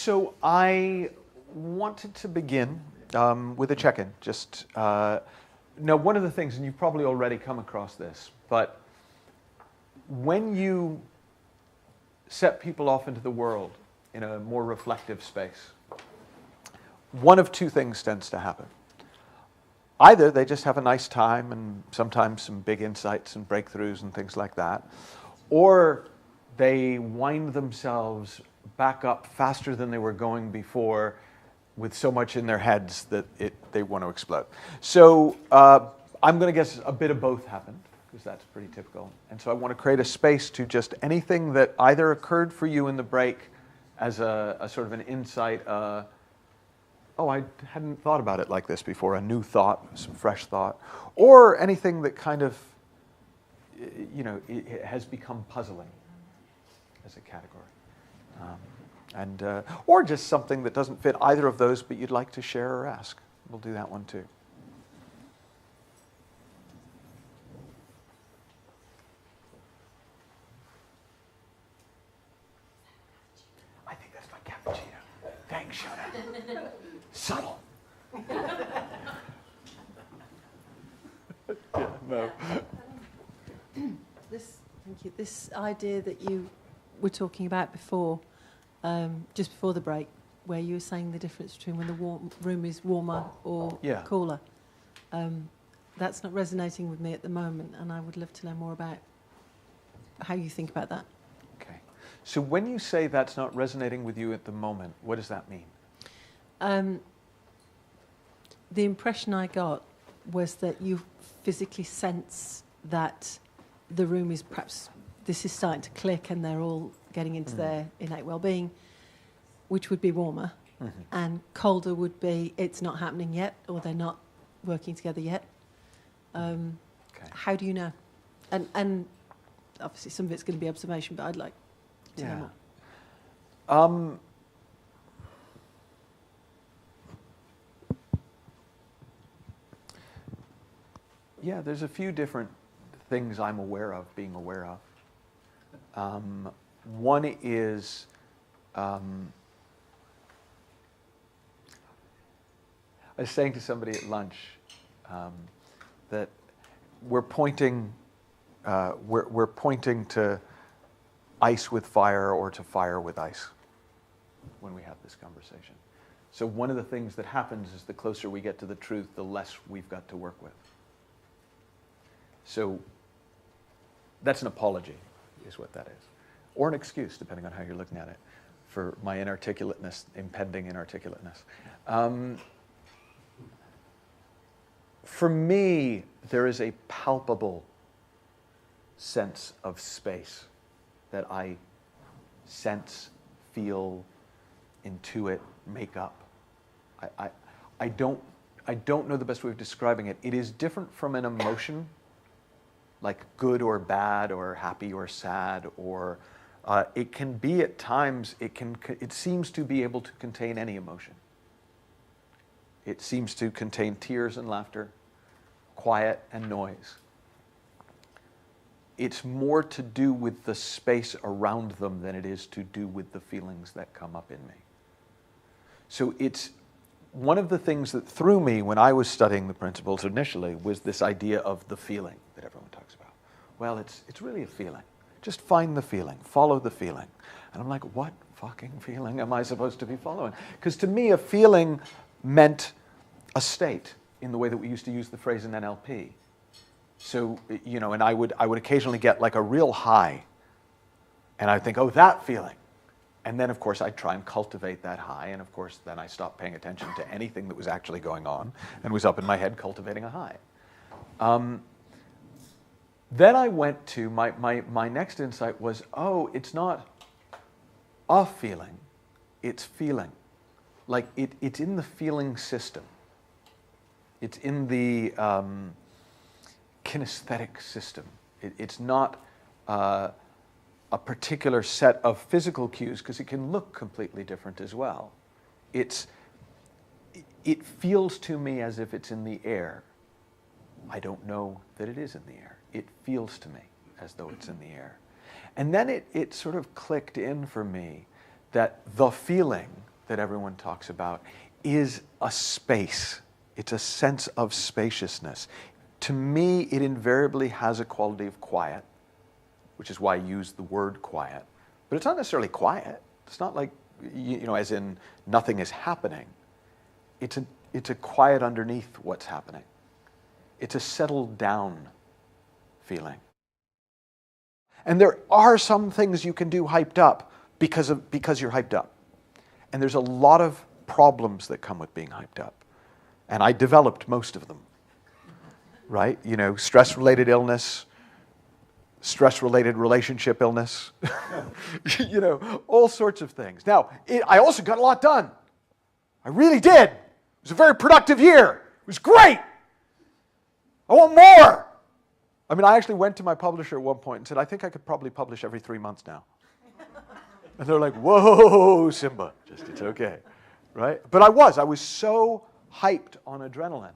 So I wanted to begin with a check-in. Just now, one of the things, and you've probably already come across this, but when you set people off into the world in a more reflective space, one of two things tends to happen. Either they just have a nice time and sometimes some big insights and breakthroughs and things like that, or they wind themselves back up faster than they were going before with so much in their heads that they want to explode. So I'm going to guess a bit of both happened, because that's pretty typical. And so I want to create a space to just anything that either occurred for you in the break as a sort of an insight, oh, I hadn't thought about it like this before, a new thought, some fresh thought, or anything that kind of, it has become puzzling as a category. Or just something that doesn't fit either of those, but you'd like to share or ask. We'll do that one too. I think that's my cappuccino. Thanks, Shona. Subtle. Yeah, no. Thank you. This idea that you were talking about before, just before the break, where you were saying the difference between when the room is warmer or cooler. That's not resonating with me at the moment, and I would love to know more about how you think about that. Okay. So when you say that's not resonating with you at the moment, what does that mean? The impression I got was that you physically sense that the room is perhaps, this is starting to click and they're all getting into their innate well-being, which would be warmer, and colder would be it's not happening yet, or they're not working together yet. How do you know? And obviously some of it's going to be observation, but I'd like to know more. Yeah, there's a few different things I'm being aware of. One is I was saying to somebody at lunch that we're pointing to ice with fire or to fire with ice when we have this conversation. So one of the things that happens is the closer we get to the truth, the less we've got to work with. So that's an apology, is what that is. Or an excuse, depending on how you're looking at it, for my inarticulateness, impending inarticulateness. For me, there is a palpable sense of space that I sense, feel, intuit, make up. I don't know the best way of describing it. It is different from an emotion, like good or bad or happy or sad, or it can be at times, it seems to be able to contain any emotion. It seems to contain tears and laughter, quiet and noise. It's more to do with the space around them than it is to do with the feelings that come up in me. So it's one of the things that threw me when I was studying the principles initially was this idea of the feeling that everyone talks about. Well, it's really a feeling. Just find the feeling, follow the feeling. And I'm like, what fucking feeling am I supposed to be following? Because to me, a feeling meant a state in the way that we used to use the phrase in NLP. So, and I would occasionally get like a real high, and I'd think, oh, that feeling. And then, of course, I'd try and cultivate that high, and of course, then I stopped paying attention to anything that was actually going on and was up in my head cultivating a high. Then I went to, my next insight was, oh, it's not a feeling, it's feeling. Like it's in the feeling system. It's in the kinesthetic system. It's not a particular set of physical cues, because it can look completely different as well. It feels to me as if it's in the air. I don't know that it is in the air. It feels to me as though it's in the air. And then it sort of clicked in for me that the feeling that everyone talks about is a space. It's a sense of spaciousness. To me, it invariably has a quality of quiet, which is why I use the word quiet. But it's not necessarily quiet. It's not like, as in nothing is happening. It's a quiet underneath what's happening. It's a settled down feeling. And there are some things you can do hyped up because you're hyped up. And there's a lot of problems that come with being hyped up. And I developed most of them, right? Stress-related illness, stress-related relationship illness, all sorts of things. Now, I also got a lot done. I really did. It was a very productive year. It was great. I want more. I mean, I actually went to my publisher at one point and said, I think I could probably publish every 3 months now. And they're like, whoa, Simba, it's okay, right? But I was so hyped on adrenaline.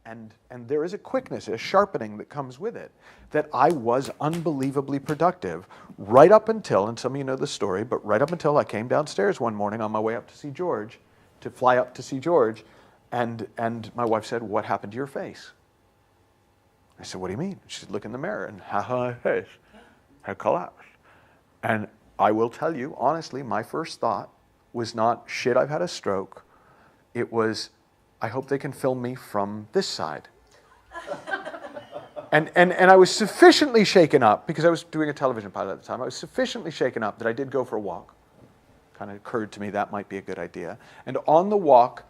And there is a quickness, a sharpening that comes with it, that I was unbelievably productive right up until, and some of you know the story, but right up until I came downstairs one morning on my way up to see George, to fly up to see George, and my wife said, what happened to your face? I said, what do you mean? She said, look in the mirror, and my face had collapsed. And I will tell you, honestly, my first thought was not, shit, I've had a stroke. It was, I hope they can film me from this side. and I was sufficiently shaken up, because I was doing a television pilot at the time, I was sufficiently shaken up that I did go for a walk. Kind of occurred to me that might be a good idea. And on the walk,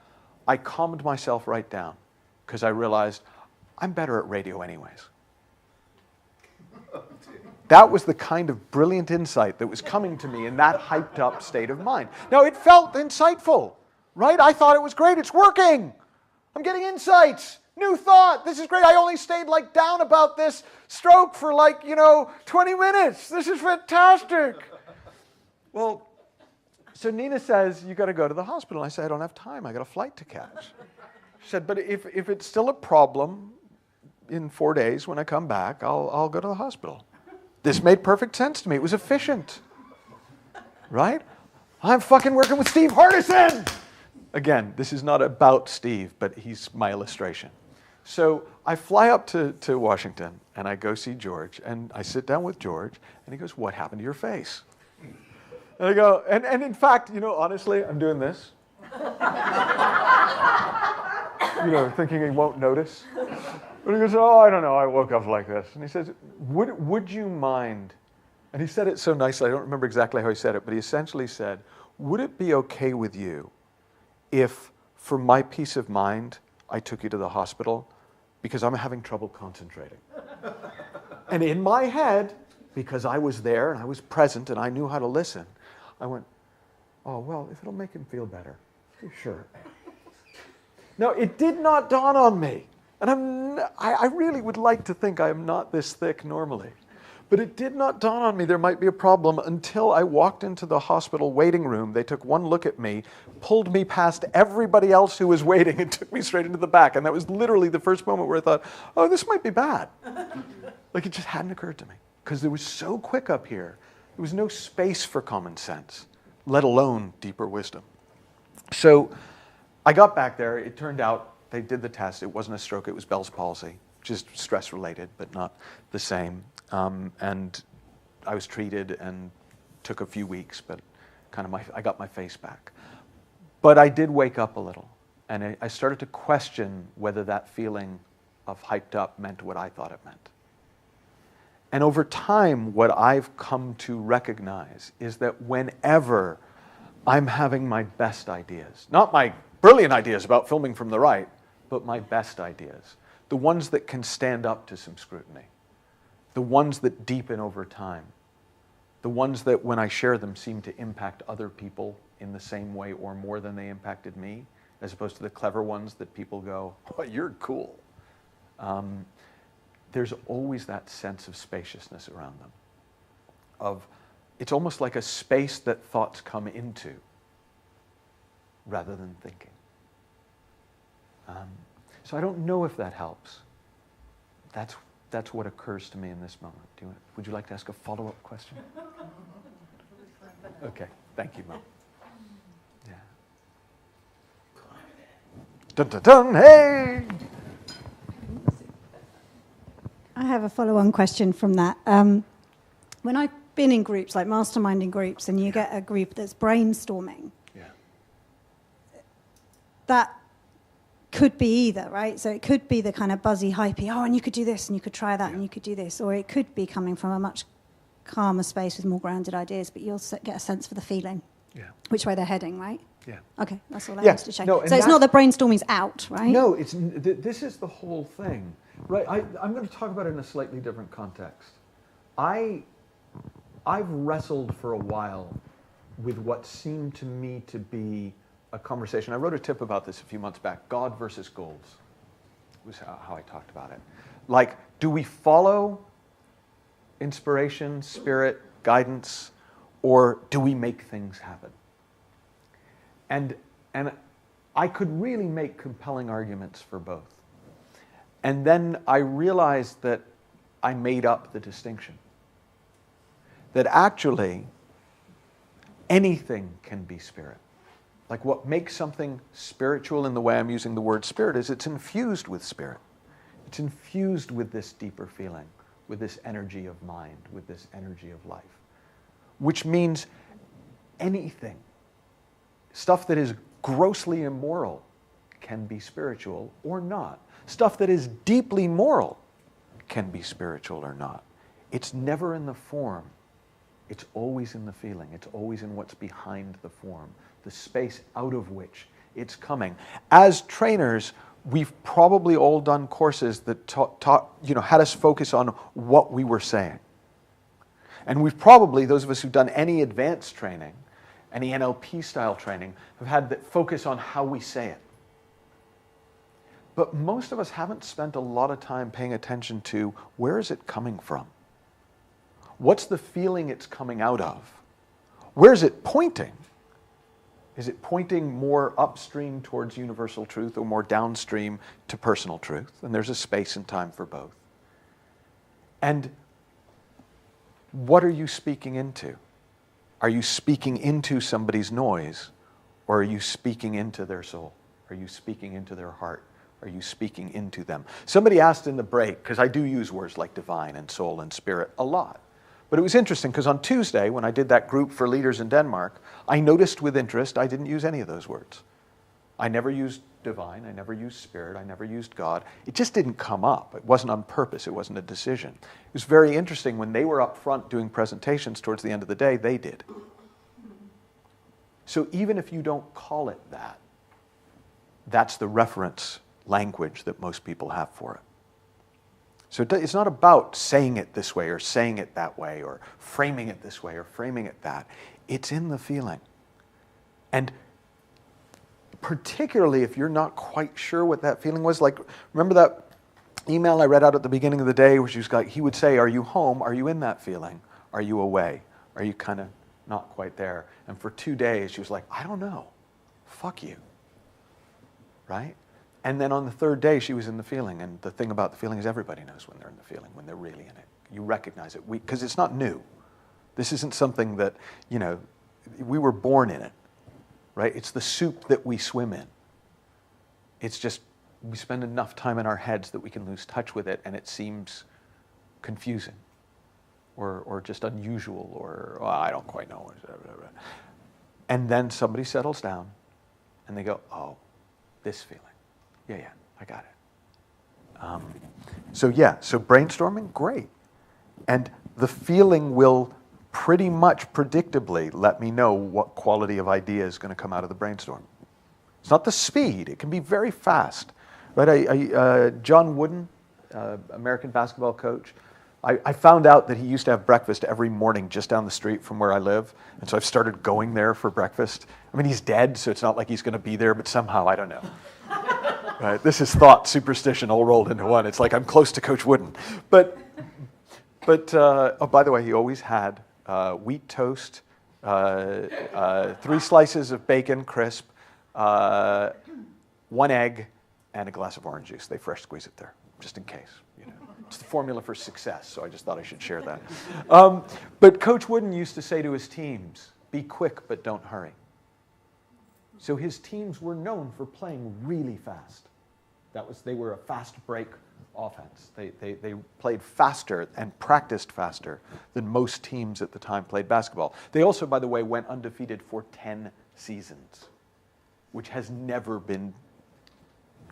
I calmed myself right down, because I realized, I'm better at radio anyways. That was the kind of brilliant insight that was coming to me in that hyped up state of mind. Now, it felt insightful, right? I thought it was great. It's working. I'm getting insights, new thought. This is great. I only stayed down about this stroke for 20 minutes. This is fantastic. Well, so Nina says, you got to go to the hospital. I say, I don't have time. I got a flight to catch. She said, but if it's still a problem in 4 days when I come back, I'll go to the hospital. This made perfect sense to me. It was efficient, right? I'm fucking working with Steve Hardison. Again, this is not about Steve, but he's my illustration. So I fly up to Washington, and I go see George, and I sit down with George, and he goes, what happened to your face? And I go, and in fact, honestly, I'm doing this. Thinking he won't notice. But he goes, oh, I don't know, I woke up like this. And he says, would you mind, and he said it so nicely, I don't remember exactly how he said it, but he essentially said, would it be okay with you if, for my peace of mind, I took you to the hospital because I'm having trouble concentrating? And in my head, because I was there and I was present and I knew how to listen, I went, oh, well, if it'll make him feel better, sure. Now, it did not dawn on me. And I really would like to think I am not this thick normally. But it did not dawn on me there might be a problem until I walked into the hospital waiting room. They took one look at me, pulled me past everybody else who was waiting, and took me straight into the back. And that was literally the first moment where I thought, oh, this might be bad. It just hadn't occurred to me. Because it was so quick up here. There was no space for common sense, let alone deeper wisdom. So I got back there. It turned out they did the test. It wasn't a stroke. It was Bell's palsy, just stress-related, but not the same. And I was treated and took a few weeks, but I got my face back. But I did wake up a little, and I started to question whether that feeling of hyped up meant what I thought it meant. And over time, what I've come to recognize is that whenever I'm having my best ideas, not my brilliant ideas about filming from the right, but my best ideas, the ones that can stand up to some scrutiny, the ones that deepen over time, the ones that when I share them seem to impact other people in the same way or more than they impacted me, as opposed to the clever ones that people go, oh, you're cool. There's always that sense of spaciousness around them. It's almost like a space that thoughts come into rather than thinking. So I don't know if that helps. That's what occurs to me in this moment. Would you like to ask a follow-up question? Okay, thank you, Mo. Yeah. Dun, dun, dun, hey! I have a follow-on question from that. When I've been in groups, like masterminding groups, and you get a group that's brainstorming, that could be either, right? So it could be the kind of buzzy, hypey, and you could do this, and you could try that, and you could do this. Or it could be coming from a much calmer space with more grounded ideas, but you'll get a sense for the feeling, which way they're heading, right? Yeah. Okay, that's all I wanted to check. No, so it's not that brainstorming's out, right? No, this is the whole thing, right? I'm going to talk about it in a slightly different context. I've wrestled for a while with what seemed to me to be a conversation. I wrote a tip about this a few months back. God versus goals was how I talked about it. Like, do we follow inspiration, spirit, guidance, or do we make things happen? And I could really make compelling arguments for both. And then I realized that I made up the distinction. That actually, anything can be spirit. Like, what makes something spiritual in the way I'm using the word spirit is it's infused with spirit. It's infused with this deeper feeling, with this energy of mind, with this energy of life. Which means anything, stuff that is grossly immoral can be spiritual or not. Stuff that is deeply moral can be spiritual or not. It's never in the form. It's always in the feeling. It's always in what's behind the form, the space out of which it's coming. As trainers, we've probably all done courses that had us focus on what we were saying. And we've probably, those of us who've done any advanced training, any NLP style training, have had that focus on how we say it. But most of us haven't spent a lot of time paying attention to where is it coming from? What's the feeling it's coming out of? Where is it pointing? Is it pointing more upstream towards universal truth or more downstream to personal truth? And there's a space and time for both. And what are you speaking into? Are you speaking into somebody's noise, or are you speaking into their soul? Are you speaking into their heart? Are you speaking into them? Somebody asked in the break, because I do use words like divine and soul and spirit a lot. But it was interesting, because on Tuesday, when I did that group for leaders in Denmark, I noticed with interest I didn't use any of those words. I never used divine, I never used spirit, I never used God. It just didn't come up. It wasn't on purpose, it wasn't a decision. It was very interesting when they were up front doing presentations towards the end of the day, they did. So even if you don't call it that, that's the reference language that most people have for it. So it's not about saying it this way or saying it that way or framing it this way or framing it that. It's in the feeling. And particularly if you're not quite sure what that feeling was, like, remember that email I read out at the beginning of the day where he would say, are you home? Are you in that feeling? Are you away? Are you kind of not quite there? And for 2 days she was like, I don't know. Fuck you. Right? And then on the third day, she was in the feeling. And the thing about the feeling is everybody knows when they're in the feeling, when they're really in it. You recognize it, because it's not new. This isn't something that, we were born in it, right? It's the soup that we swim in. It's just, we spend enough time in our heads that we can lose touch with it, and it seems confusing or just unusual, or I don't quite know. And then somebody settles down, and they go, oh, this feeling. Yeah, I got it. So brainstorming, great. And the feeling will pretty much predictably let me know what quality of idea is going to come out of the brainstorm. It's not the speed. It can be very fast. Right? John Wooden, American basketball coach, I found out that he used to have breakfast every morning just down the street from where I live. And so I've started going there for breakfast. I mean, he's dead, so it's not like he's going to be there, but somehow, I don't know. Right? This is thought, superstition, all rolled into one. It's like I'm close to Coach Wooden. But by the way, he always had wheat toast, 3 slices of bacon, crisp, 1 egg, and a glass of orange juice. They fresh squeeze it there, just in case. It's the formula for success, so I just thought I should share that. But Coach Wooden used to say to his teams, be quick, but don't hurry. So his teams were known for playing really fast. They were a fast break offense. They played faster and practiced faster than most teams at the time played basketball. They also, by the way, went undefeated for 10 seasons, which has never been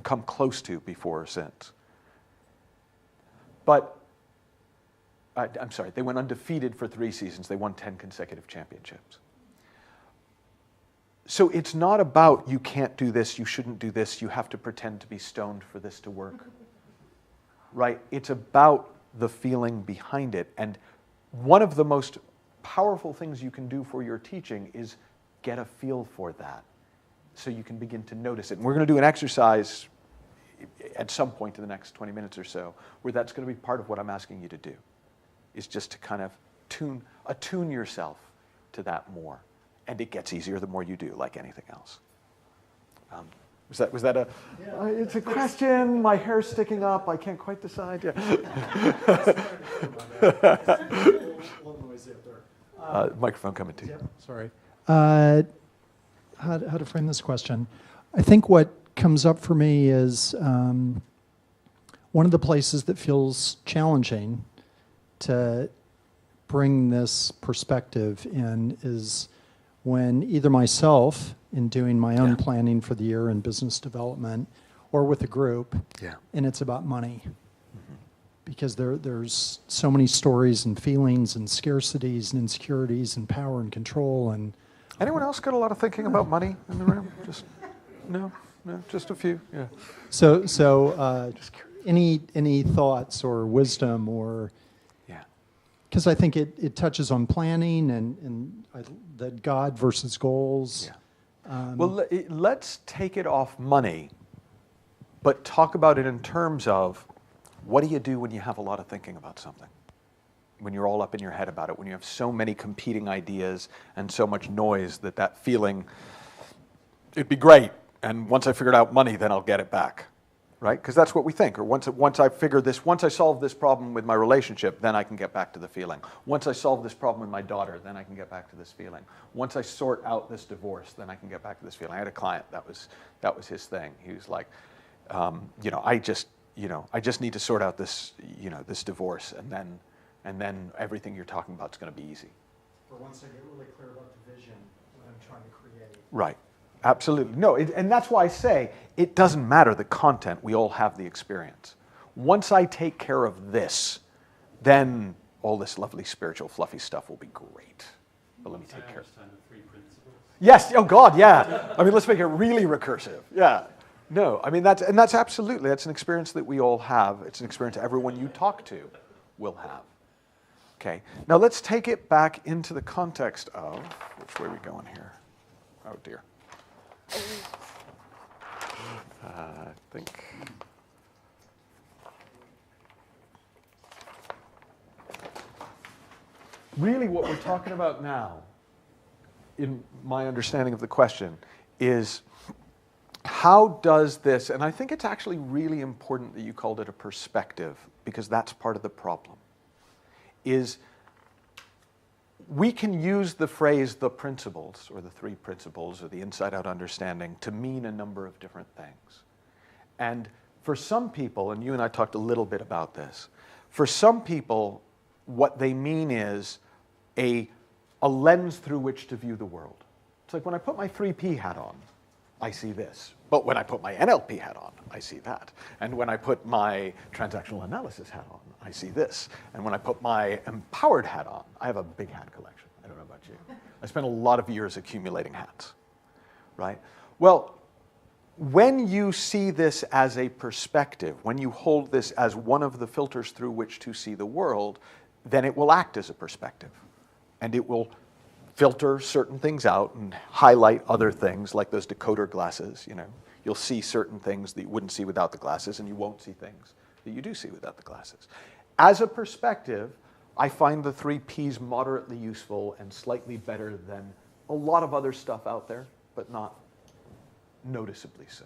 come close to before or since. But, I'm sorry, they went undefeated for 3 seasons. They won 10 consecutive championships. So it's not about you can't do this, you shouldn't do this, you have to pretend to be stoned for this to work. Right? It's about the feeling behind it. And one of the most powerful things you can do for your teaching is get a feel for that so you can begin to notice it. And we're going to do an exercise at some point in the next 20 minutes or so where that's going to be part of what I'm asking you to do, is just to kind of attune yourself to that more. And it gets easier the more you do, like anything else. Was that a? Yeah. It's a question. My hair's sticking up. I can't quite decide. Yeah. Microphone coming to you. Yep, sorry. How to frame this question? I think what comes up for me is one of the places that feels challenging to bring this perspective in is when either myself, in doing my own planning for the year in business development, or with a group, and it's about money. Because there's so many stories and feelings and scarcities and insecurities and power and control. And anyone else got a lot of thinking about money in the room? No, just a few. Yeah. So any thoughts or wisdom or? Because I think it touches on planning and that God versus goals. Yeah. Well, let's take it off money, but talk about it in terms of what do you do when you have a lot of thinking about something? When you're all up in your head about it, when you have so many competing ideas and so much noise that feeling, it'd be great, and once I figured out money, then I'll get it back. Right? Because that's what we think. Or once I solve this problem with my relationship, then I can get back to the feeling. Once I solve this problem with my daughter, then I can get back to this feeling. Once I sort out this divorce, then I can get back to this feeling. I had a client that was his thing. He was like, I just need to sort out this divorce, and then everything you're talking about is going to be easy. Or once I get really clear about the vision, what I'm trying to create. Right. Absolutely. No, and that's why I say it doesn't matter the content. We all have the experience. Once I take care of this, then all this lovely spiritual fluffy stuff will be great. But let me take care of it. The 3 principles. Yes. Oh, God, yeah. I mean, let's make it really recursive. Yeah. No, I mean, that's an experience that we all have. It's an experience everyone you talk to will have. Okay. Now, let's take it back into the context of, which way are we going here? Oh, dear. I think really what we're talking about now, in my understanding of the question, is how does this, and I think it's actually really important that you called it a perspective, because that's part of the problem, is we can use the phrase the principles, or the 3 principles, or the inside-out understanding to mean a number of different things. And for some people, and you and I talked a little bit about this, for some people, what they mean is a lens through which to view the world. It's like when I put my 3P hat on, I see this. But when I put my NLP hat on, I see that. And when I put my transactional analysis hat on, I see this. And when I put my empowered hat on, I have a big hat collection. I don't know about you. I spent a lot of years accumulating hats, right? Well, when you see this as a perspective, when you hold this as one of the filters through which to see the world, then it will act as a perspective. And it will filter certain things out and highlight other things, like those decoder glasses. You'll see certain things that you wouldn't see without the glasses, and you won't see things that you do see without the glasses. As a perspective, I find the 3 Ps moderately useful and slightly better than a lot of other stuff out there, but not noticeably so.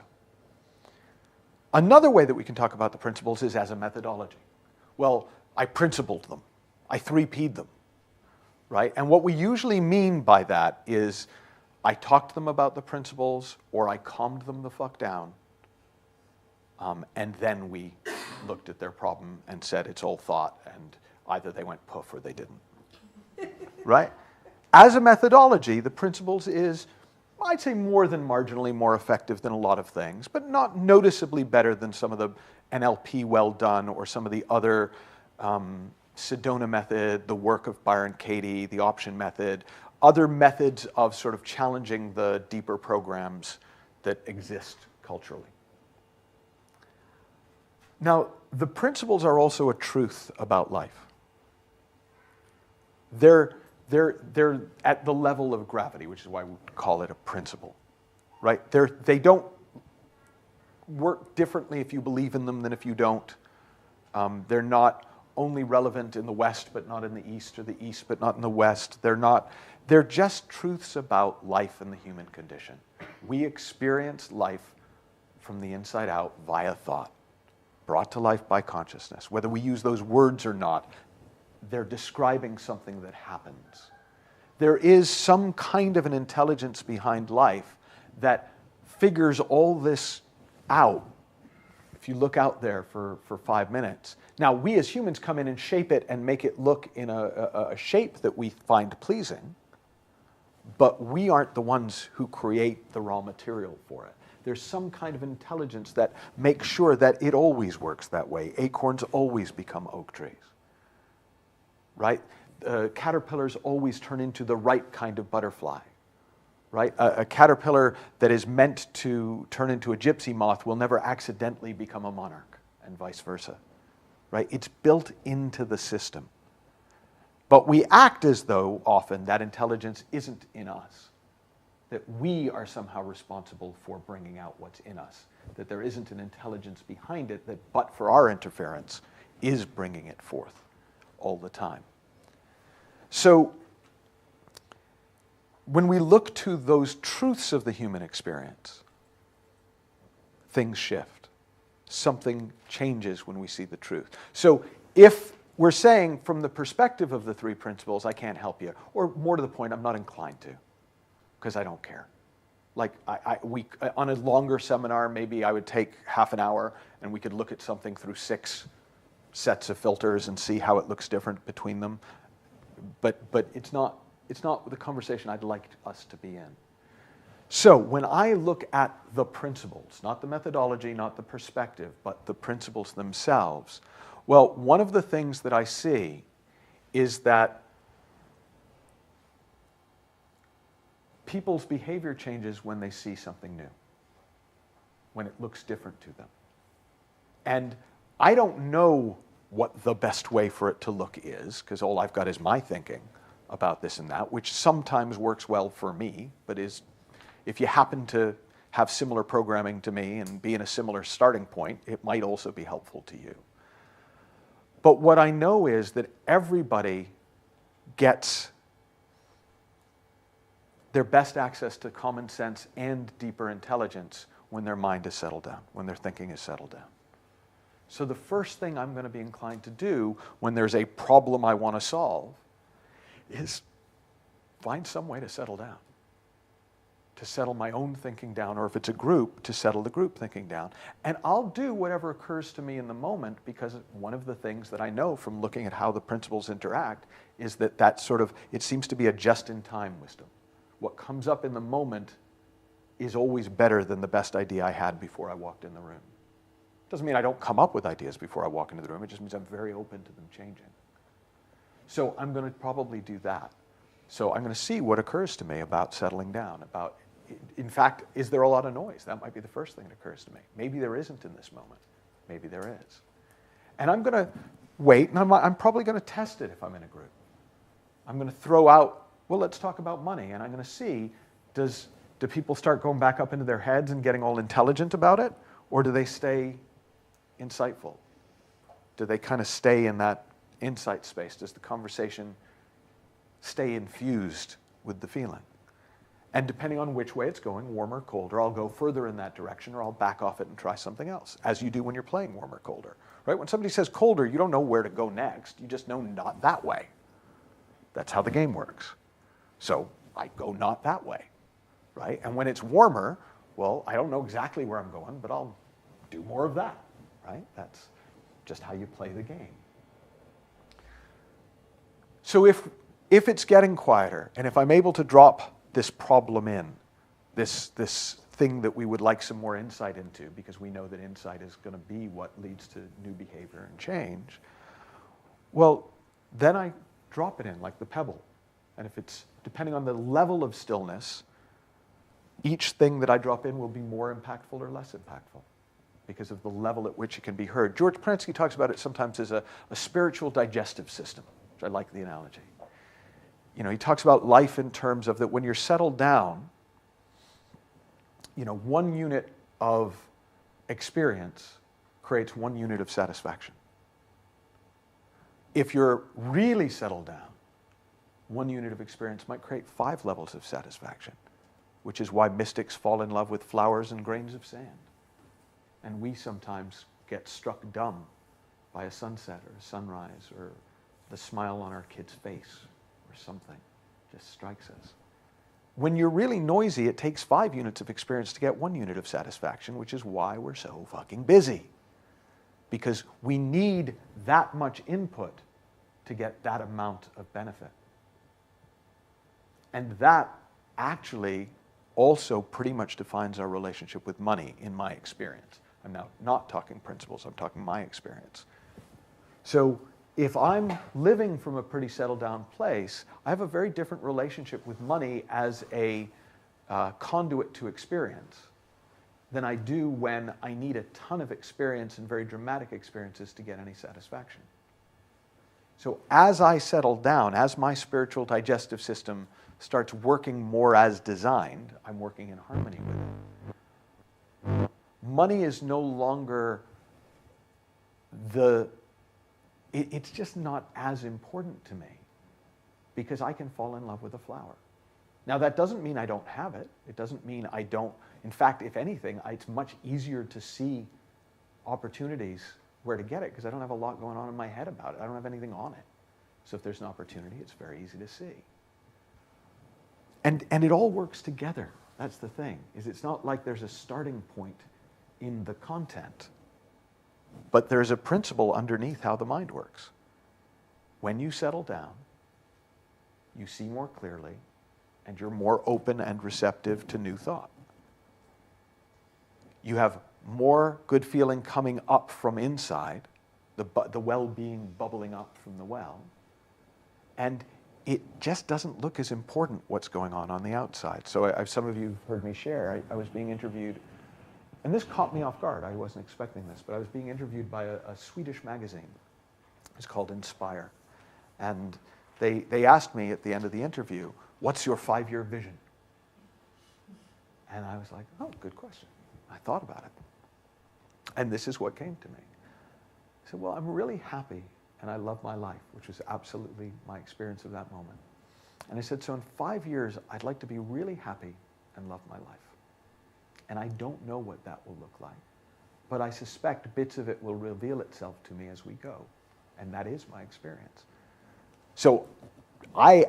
Another way that we can talk about the principles is as a methodology. Well, I principled them. I 3P'd them. Right? And what we usually mean by that is I talked to them about the principles, or I calmed them the fuck down, and then we looked at their problem and said it's all thought, and either they went poof or they didn't. Right? As a methodology, the principles is, I'd say, more than marginally more effective than a lot of things, but not noticeably better than some of the NLP well done or some of the other Sedona method, the work of Byron Katie, the option method, other methods of sort of challenging the deeper programs that exist culturally. Now, the principles are also a truth about life. They're at the level of gravity, which is why we call it a principle, right? They don't work differently if you believe in them than if you don't. They're not only relevant in the West, but not in the East, or the East, but not in the West. They're just truths about life and the human condition. We experience life from the inside out via thought, brought to life by consciousness. Whether we use those words or not, they're describing something that happens. There is some kind of an intelligence behind life that figures all this out. If you look out there for 5 minutes. Now, we as humans come in and shape it and make it look in a shape that we find pleasing, but we aren't the ones who create the raw material for it. There's some kind of intelligence that makes sure that it always works that way. Acorns always become oak trees. Right? Caterpillars always turn into the right kind of butterfly. Right? A caterpillar that is meant to turn into a gypsy moth will never accidentally become a monarch, and vice versa. Right? It's built into the system. But we act as though often that intelligence isn't in us, that we are somehow responsible for bringing out what's in us, that there isn't an intelligence behind it that, but for our interference, is bringing it forth all the time. So, when we look to those truths of the human experience, things shift. Something changes when we see the truth. So, if we're saying from the perspective of the three principles, I can't help you, or more to the point, I'm not inclined to, because I don't care. Like, on a longer seminar, maybe I would take half an hour and we could look at something through 6 sets of filters and see how it looks different between them. But it's not the conversation I'd like us to be in. So when I look at the principles, not the methodology, not the perspective, but the principles themselves, well, one of the things that I see is that people's behavior changes when they see something new, when it looks different to them. And I don't know what the best way for it to look is, because all I've got is my thinking about this and that, which sometimes works well for me, but is, if you happen to have similar programming to me and be in a similar starting point, it might also be helpful to you. But what I know is that everybody gets their best access to common sense and deeper intelligence when their mind is settled down, when their thinking is settled down. So the first thing I'm going to be inclined to do when there's a problem I want to solve is find some way to settle down, to settle my own thinking down, or if it's a group, to settle the group thinking down. And I'll do whatever occurs to me in the moment, because one of the things that I know from looking at how the principles interact is that sort of, it seems to be a just-in-time wisdom. What comes up in the moment is always better than the best idea I had before I walked in the room. Doesn't mean I don't come up with ideas before I walk into the room. It just means I'm very open to them changing. So I'm going to probably do that. So I'm going to see what occurs to me about settling down, about, in fact, is there a lot of noise? That might be the first thing that occurs to me. Maybe there isn't in this moment. Maybe there is. And I'm going to wait, and I'm probably going to test it if I'm in a group. I'm going to throw out, well, let's talk about money, and I'm going to see, do people start going back up into their heads and getting all intelligent about it, or do they stay insightful? Do they kind of stay in that insight space? Does the conversation stay infused with the feeling? And depending on which way it's going, warmer or colder, I'll go further in that direction, or I'll back off it and try something else, as you do when you're playing warmer or colder. Right? When somebody says colder, you don't know where to go next. You just know not that way. That's how the game works. So I go not that way. right? And when it's warmer, well, I don't know exactly where I'm going, but I'll do more of that, right? That's just how you play the game. So if it's getting quieter, and if I'm able to drop this problem in, this thing that we would like some more insight into, because we know that insight is going to be what leads to new behavior and change, well, then I drop it in like the pebble. And if it's, depending on the level of stillness, each thing that I drop in will be more impactful or less impactful because of the level at which it can be heard. George Pransky talks about it sometimes as a spiritual digestive system, which I like the analogy. You know, he talks about life in terms of that when you're settled down, you know, 1 unit of experience creates 1 unit of satisfaction. If you're really settled down, 1 unit of experience might create 5 levels of satisfaction, which is why mystics fall in love with flowers and grains of sand. And we sometimes get struck dumb by a sunset or a sunrise or the smile on our kid's face or something just strikes us. When you're really noisy, it takes 5 units of experience to get 1 unit of satisfaction, which is why we're so fucking busy. Because we need that much input to get that amount of benefit. And that actually also pretty much defines our relationship with money, in my experience. I'm now not talking principles, I'm talking my experience. So if I'm living from a pretty settled down place, I have a very different relationship with money as a conduit to experience than I do when I need a ton of experience and very dramatic experiences to get any satisfaction. So as I settle down, as my spiritual digestive system starts working more as designed, I'm working in harmony with it. Money is no longer it's just not as important to me because I can fall in love with a flower. Now that doesn't mean I don't have it. It doesn't mean I don't. In fact, if anything, it's much easier to see opportunities where to get it because I don't have a lot going on in my head about it. I don't have anything on it. So if there's an opportunity, it's very easy to see. And it all works together. That's the thing, is it's not like there's a starting point in the content, but there's a principle underneath how the mind works. When you settle down, you see more clearly, and you're more open and receptive to new thought. You have more good feeling coming up from inside, the well-being bubbling up from the well, and it just doesn't look as important what's going on the outside. So some of you heard me share, I was being interviewed, and this caught me off guard. I wasn't expecting this, but I was being interviewed by a Swedish magazine. It's called Inspire. And they asked me at the end of the interview, what's your 5-year vision? And I was like, oh, good question. I thought about it. And this is what came to me. I said, well, I'm really happy and I love my life, which was absolutely my experience of that moment. And I said, so in 5 years, I'd like to be really happy and love my life. And I don't know what that will look like, but I suspect bits of it will reveal itself to me as we go. And that is my experience. So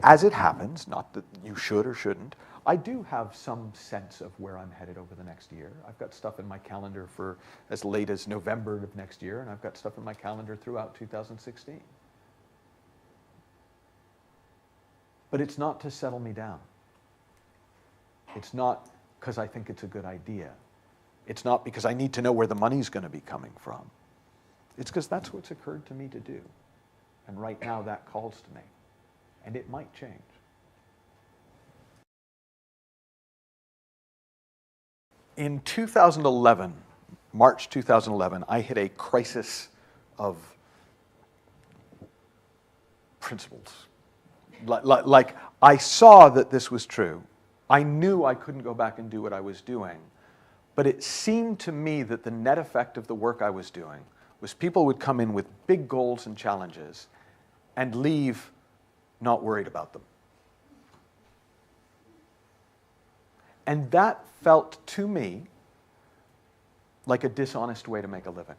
as it happens, not that you should or shouldn't, I do have some sense of where I'm headed over the next year. I've got stuff in my calendar for as late as November of next year, and I've got stuff in my calendar throughout 2016. But it's not to settle me down. It's not because I think it's a good idea. It's not because I need to know where the money's going to be coming from. It's because that's what's occurred to me to do. And right now that calls to me. And it might change. In 2011, March 2011, I hit a crisis of principles. Like I saw that this was true. I knew I couldn't go back and do what I was doing, but it seemed to me that the net effect of the work I was doing was people would come in with big goals and challenges and leave not worried about them. And that felt to me like a dishonest way to make a living.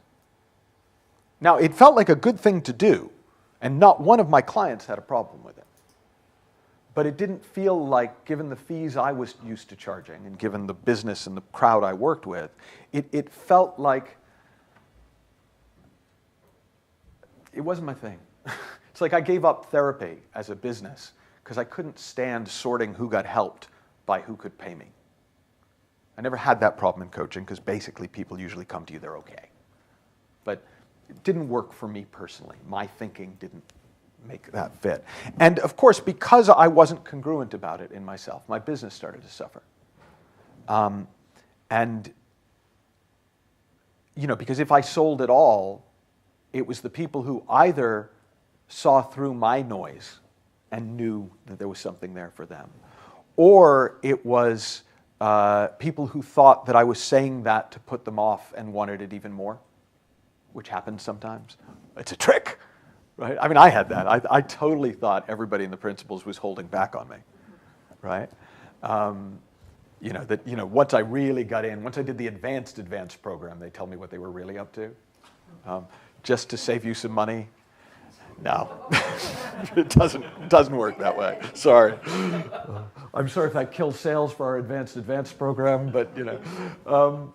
Now, it felt like a good thing to do, and not one of my clients had a problem with it. but it didn't feel like, given the fees I was used to charging and given the business and the crowd I worked with, it felt like it wasn't my thing. It's like I gave up therapy as a business because I couldn't stand sorting who got helped by who could pay me. I never had that problem in coaching because basically people usually come to you, they're okay. But it didn't work for me personally. My thinking didn't make that fit. And of course, because I wasn't congruent about it in myself, my business started to suffer. And, you know, because if I sold it all, it was the people who either saw through my noise and knew that there was something there for them, or it was people who thought that I was saying that to put them off and wanted it even more, which happens sometimes. It's a trick, right? I mean, I had that. I totally thought everybody in the principles was holding back on me, right? You know, that, you know, once I really got in, once I did the advanced program, they tell me what they were really up to. Just to save you some money? No, it doesn't work that way. Sorry. I'm sorry if that killed sales for our advanced program, but you know.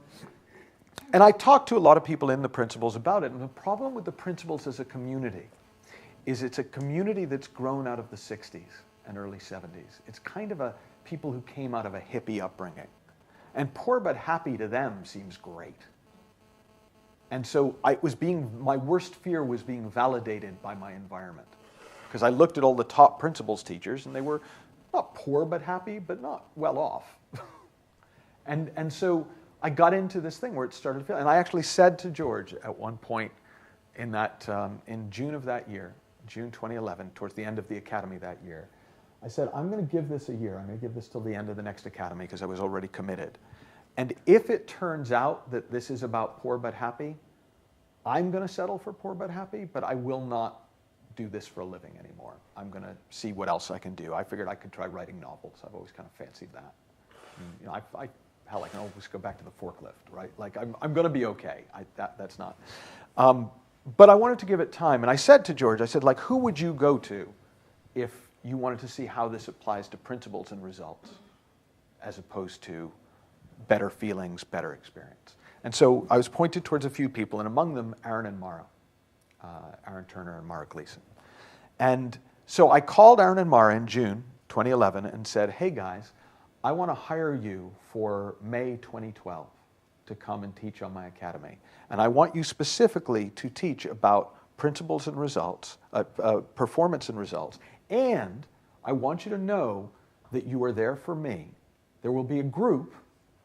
And I talked to a lot of people in the principles about it, and the problem with the principles as a community is it's a community that's grown out of the 60s and early 70s. It's kind of a people who came out of a hippie upbringing. And poor but happy to them seems great. And so my worst fear was being validated by my environment. Because I looked at all the top principles teachers, and they were not poor but happy, but not well off. and so I got into this thing where it started to feel, and I actually said to George at one point in that, in June of that year, June 2011, towards the end of the academy that year, I said, I'm going to give this a year. I'm going to give this till the end of the next academy because I was already committed. And if it turns out that this is about poor but happy, I'm going to settle for poor but happy, but I will not do this for a living anymore. I'm going to see what else I can do. I figured I could try writing novels. I've always kind of fancied that. And, you know, hell, I can always go back to the forklift, right? Like, I'm going to be okay. That's not. But I wanted to give it time. And I said to George, I said, like, who would you go to if you wanted to see how this applies to principles and results as opposed to better feelings, better experience? And so I was pointed towards a few people, and among them, Aaron and Mara, Aaron Turner and Mara Gleason. And so I called Aaron and Mara in June 2011 and said, hey guys, I want to hire you for May 2012 to come and teach on my academy. And I want you specifically to teach about principles and results, performance and results. And I want you to know that you are there for me. There will be a group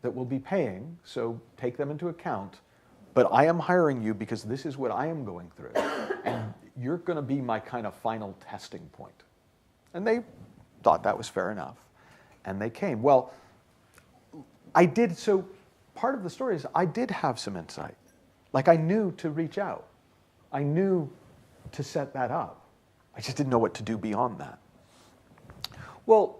that will be paying, so take them into account. But I am hiring you because this is what I am going through. And you're going to be my kind of final testing point. And they thought that was fair enough. And they came. Well, I did, so part of the story is I did have some insight. Like, I knew to reach out. I knew to set that up. I just didn't know what to do beyond that. Well,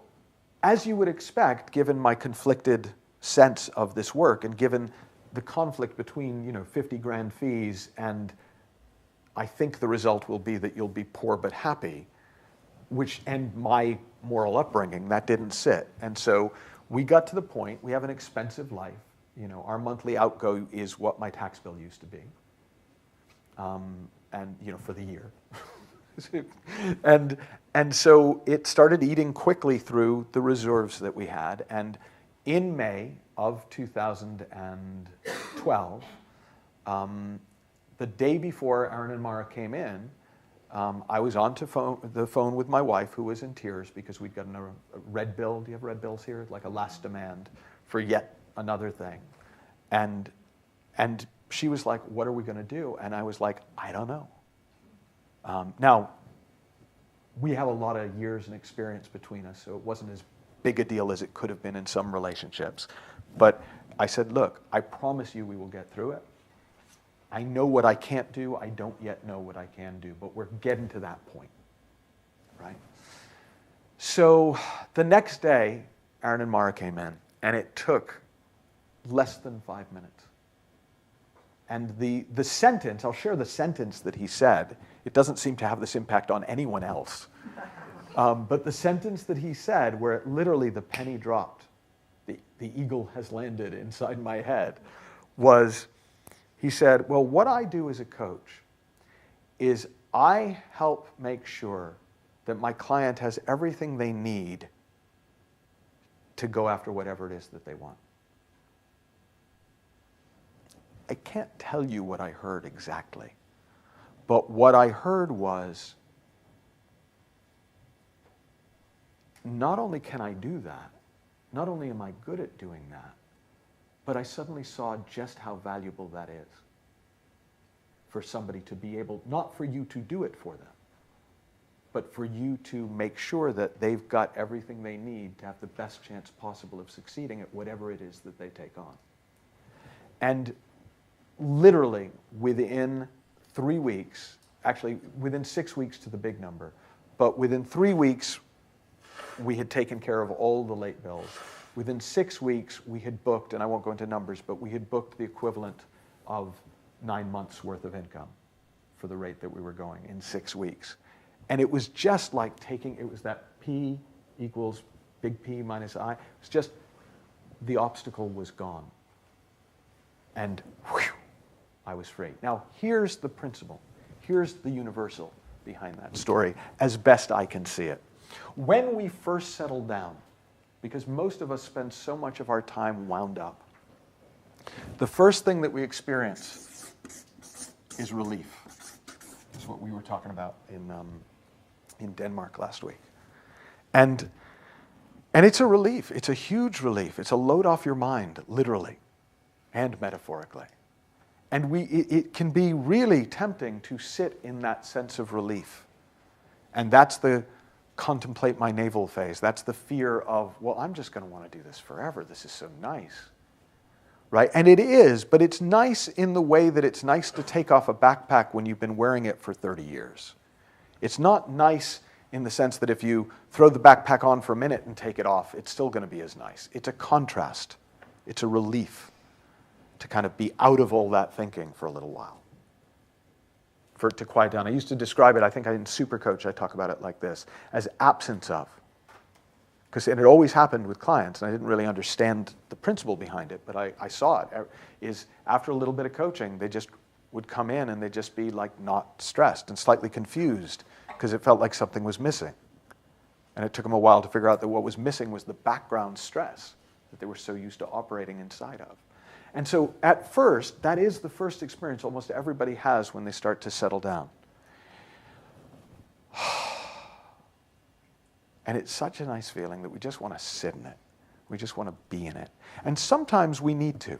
as you would expect, given my conflicted sense of this work and given the conflict between, you know, 50 grand fees and I think the result will be that you'll be poor but happy, and my moral upbringing, that didn't sit. And so we got to the point, we have an expensive life. You know, our monthly outgo is what my tax bill used to be. And, you know, for the year. And so it started eating quickly through the reserves that we had. And in May of 2012, the day before Aaron and Mara came in, I was on the phone with my wife, who was in tears because we'd gotten a red bill. Do you have red bills here? Like a last demand for yet another thing. And she was like, what are we going to do? And I was like, I don't know. Now, we have a lot of years and experience between us, so it wasn't as big a deal as it could have been in some relationships. But I said, look, I promise you we will get through it. I know what I can't do. I don't yet know what I can do, but we're getting to that point, right? So the next day, Aaron and Mara came in, and it took less than 5 minutes. And the sentence, I'll share the sentence that he said. It doesn't seem to have this impact on anyone else. But the sentence that he said, where it literally the penny dropped, the eagle has landed inside my head, was he said, well, what I do as a coach is I help make sure that my client has everything they need to go after whatever it is that they want. I can't tell you what I heard exactly, but what I heard was, not only can I do that, not only am I good at doing that, but I suddenly saw just how valuable that is for somebody to be able, not for you to do it for them, but for you to make sure that they've got everything they need to have the best chance possible of succeeding at whatever it is that they take on. And literally within 3 weeks, actually within 6 weeks to the big number, but within 3 weeks, we had taken care of all the late bills. Within 6 weeks, we had booked, and I won't go into numbers, but we had booked the equivalent of 9 months worth of income for the rate that we were going in 6 weeks. And it was just like it was that P equals big P minus I. It was just, the obstacle was gone. And whew, I was free. Now, here's the principle. Here's the universal behind that story, as best I can see it. When we first settle down, because most of us spend so much of our time wound up, the first thing that we experience is relief. That's what we were talking about in Denmark last week. And it's a relief. It's a huge relief. It's a load off your mind, literally and metaphorically. And it can be really tempting to sit in that sense of relief. And that's the contemplate my navel phase. That's the fear of, well, I'm just going to want to do this forever. This is so nice. Right? And it is, but it's nice in the way that it's nice to take off a backpack when you've been wearing it for 30 years. It's not nice in the sense that if you throw the backpack on for a minute and take it off, it's still going to be as nice. It's a contrast. It's a relief to kind of be out of all that thinking for a little while. For it to quiet down. I used to describe it, I think in Super Coach I talk about it like this, as absence of. Because it always happened with clients, and I didn't really understand the principle behind it, but I saw it. Is after a little bit of coaching, they just would come in and they'd just be like not stressed and slightly confused because it felt like something was missing. And it took them a while to figure out that what was missing was the background stress that they were so used to operating inside of. And so at first, that is the first experience almost everybody has when they start to settle down. And it's such a nice feeling that we just want to sit in it. We just want to be in it. And sometimes we need to.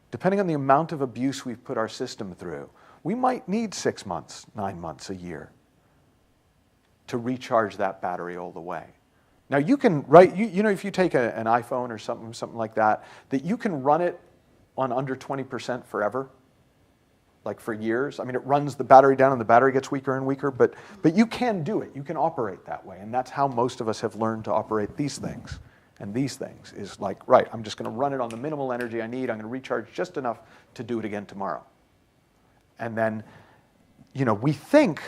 Depending on the amount of abuse we've put our system through, we might need 6 months, 9 months, a year to recharge that battery all the way. Now you can, right, you know, if you take an iPhone or something like that you can run it on under 20% forever, like for years. I mean, it runs the battery down and the battery gets weaker and weaker, but you can do it. You can operate that way, and that's how most of us have learned to operate these things. And these things is like, right, I'm just going to run it on the minimal energy I need. I'm going to recharge just enough to do it again tomorrow. And then, you know, we think,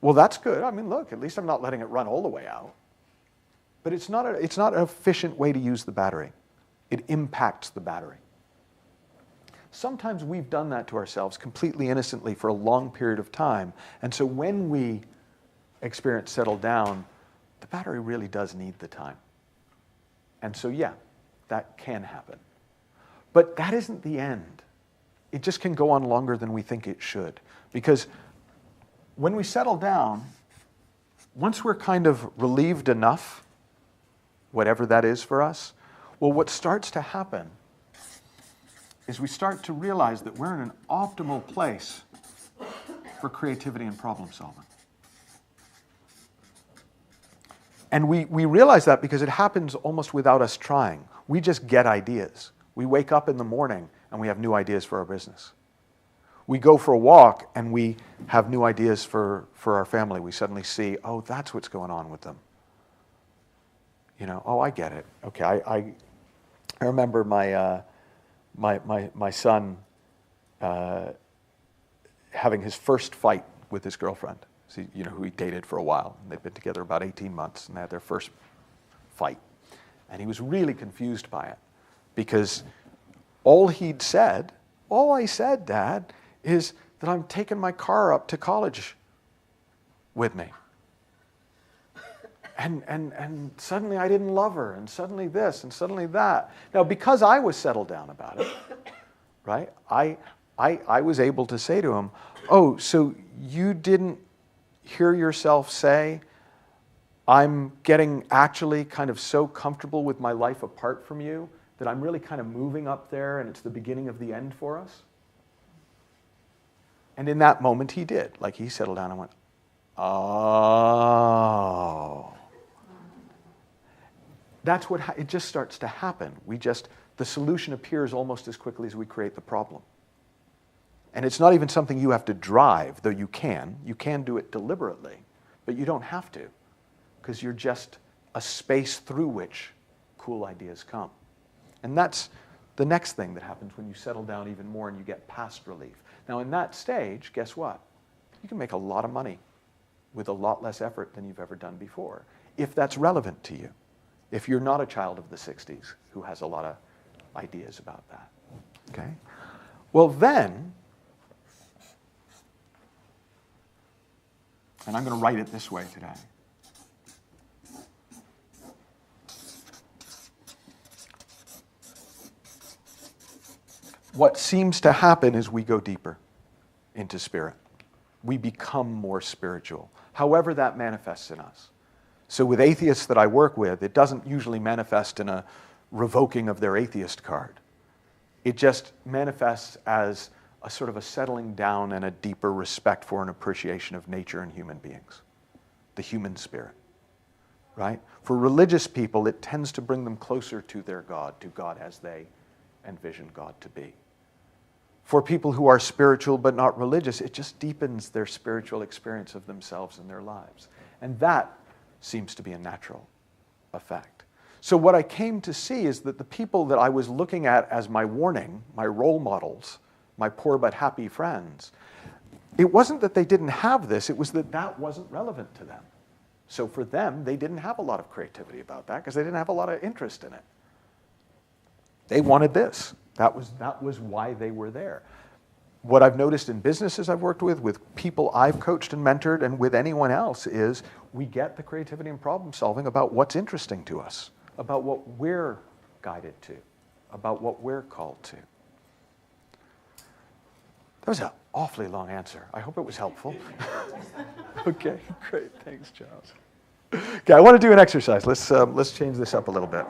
well, that's good. I mean, look, at least I'm not letting it run all the way out. But it's not an efficient way to use the battery. It impacts the battery. Sometimes we've done that to ourselves completely innocently for a long period of time. And so when we experience settle down, the battery really does need the time. And so, yeah, that can happen. But that isn't the end. It just can go on longer than we think it should. Because when we settle down, once we're kind of relieved enough, whatever that is for us, well, what starts to happen is we start to realize that we're in an optimal place for creativity and problem solving. And we realize that because it happens almost without us trying. We just get ideas. We wake up in the morning and we have new ideas for our business. We go for a walk and we have new ideas for our family. We suddenly see, oh, that's what's going on with them. You know, oh, I get it. Okay, I remember my son having his first fight with his girlfriend. who he dated for a while. And they'd been together about 18 months, and they had their first fight. And he was really confused by it, because all I said, Dad, is that I'm taking my car up to college with me. And suddenly I didn't love her, and suddenly this, and suddenly that. Now, because I was settled down about it, right, I was able to say to him, oh, so you didn't hear yourself say, I'm getting actually kind of so comfortable with my life apart from you that I'm really kind of moving up there, and it's the beginning of the end for us? And in that moment he did. Like, he settled down and went, oh. That's what, it just starts to happen. The solution appears almost as quickly as we create the problem. And it's not even something you have to drive, though you can. You can do it deliberately, but you don't have to, because you're just a space through which cool ideas come. And that's the next thing that happens when you settle down even more and you get past relief. Now, in that stage, guess what? You can make a lot of money with a lot less effort than you've ever done before, if that's relevant to you. If you're not a child of the 60s who has a lot of ideas about that. Okay? Well, then, and I'm going to write it this way today. What seems to happen is we go deeper into spirit. We become more spiritual, however that manifests in us. So with atheists that I work with, it doesn't usually manifest in a revoking of their atheist card. It just manifests as a sort of a settling down and a deeper respect for and appreciation of nature and human beings, the human spirit, right? For religious people, it tends to bring them closer to their God, to God as they envision God to be. For people who are spiritual but not religious, it just deepens their spiritual experience of themselves and their lives. And that seems to be a natural effect. So what I came to see is that the people that I was looking at as my warning, my role models, my poor but happy friends, it wasn't that they didn't have this, it was that that wasn't relevant to them. So for them, they didn't have a lot of creativity about that because they didn't have a lot of interest in it. They wanted this. That was why they were there. What I've noticed in businesses I've worked with people I've coached and mentored, and with anyone else, is we get the creativity and problem solving about what's interesting to us, about what we're guided to, about what we're called to. That was an awfully long answer. I hope it was helpful. Okay, great. Thanks, Charles. Okay, I want to do an exercise. Let's change this up a little bit.